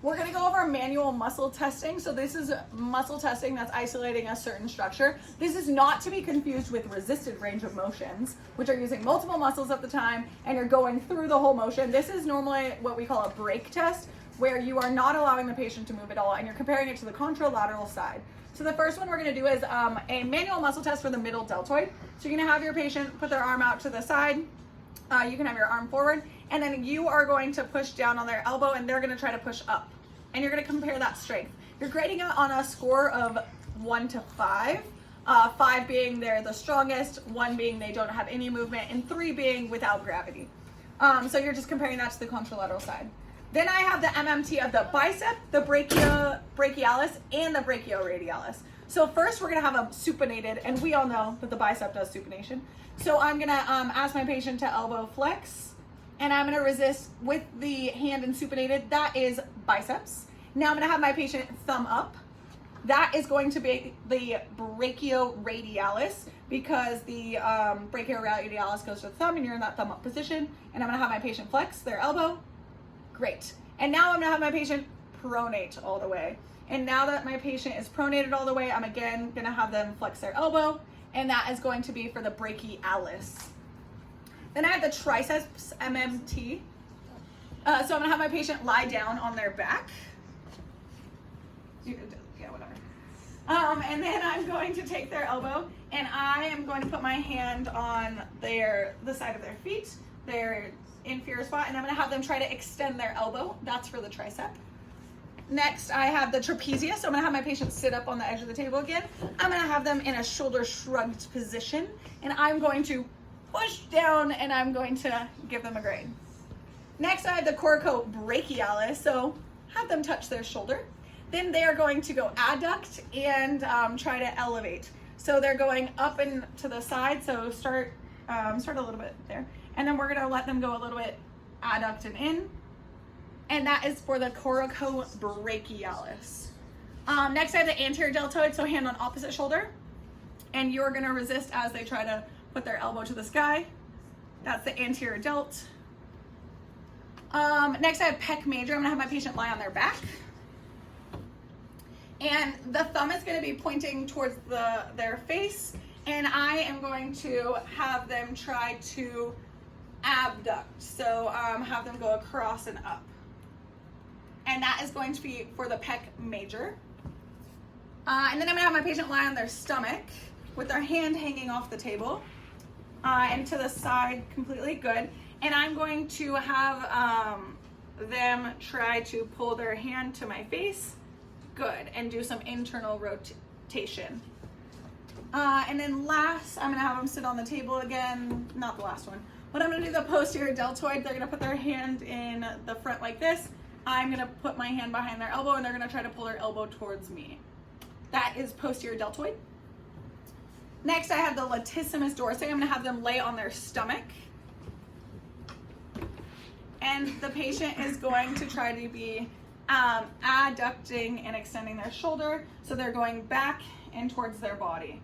We're gonna go over manual muscle testing. So this is muscle testing that's isolating a certain structure. This is not to be confused with resisted range of motions, which are using multiple muscles at the time, and you're going through the whole motion. This is normally what we call a break test, where you are not allowing the patient to move at all, and you're comparing it to the contralateral side. So the first one we're gonna do is a manual muscle test for the middle deltoid. So you're gonna have your patient put their arm out to the side. You can have your arm forward, and then you are going to push down on their elbow, and they're gonna try to push up. And you're gonna compare that strength. You're grading it on a score of 1 to 5. 5 being they're the strongest, 1 being they don't have any movement, and 3 being without gravity. So you're just comparing that to the contralateral side. Then I have the MMT of the bicep, the brachialis, and the brachioradialis. So first we're gonna have them supinated, and we all know that the bicep does supination. So I'm gonna ask my patient to elbow flex, and I'm gonna resist with the hand and supinated. That is biceps. Now I'm gonna have my patient thumb up. That is going to be the brachioradialis, because the brachioradialis goes to the thumb, and you're in that thumb up position. And I'm gonna have my patient flex their elbow. Great. And now I'm gonna have my patient pronate all the way. And now that my patient is pronated all the way, I'm again gonna have them flex their elbow, and that is going to be for the brachialis. Then I have the triceps MMT. So I'm gonna have my patient lie down on their back. Yeah, whatever. And then I'm going to take their elbow, and I am going to put my hand on the side of their feet, their inferior spot, and I'm gonna have them try to extend their elbow. That's for the tricep. Next, I have the trapezius. So I'm gonna have my patient sit up on the edge of the table again. I'm gonna have them in a shoulder shrugged position, and I'm going to push down, and I'm going to give them a grade. Next, I have the Coracobrachialis. So have them touch their shoulder. Then they are going to go adduct and try to elevate. So they're going up and to the side. So start a little bit there. And then we're gonna let them go a little bit adduct and in. And that is for the Coracobrachialis. Next I have the anterior deltoid, so hand on opposite shoulder. And you're gonna resist as they try to put their elbow to the sky. That's the anterior delt. Next I have pec major. I'm gonna have my patient lie on their back. And the thumb is gonna be pointing towards their face. And I am going to have them try to abduct. So have them go across and up. And that is going to be for the pec major. And then I'm gonna have my patient lie on their stomach with their hand hanging off the table and to the side completely, good. And I'm going to have them try to pull their hand to my face, good, and do some internal rotation. And then last, I'm gonna have them sit on the table again, not the last one, but I'm gonna do the posterior deltoid. They're gonna put their hand in the front like this. I'm gonna put my hand behind their elbow, and they're gonna try to pull their elbow towards me. That is posterior deltoid. Next, I have the Latissimus Dorsi. I'm gonna have them lay on their stomach. And the patient is going to try to be adducting and extending their shoulder. So they're going back and towards their body.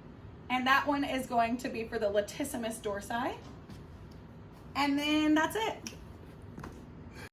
And that one is going to be for the Latissimus Dorsi. And then that's it.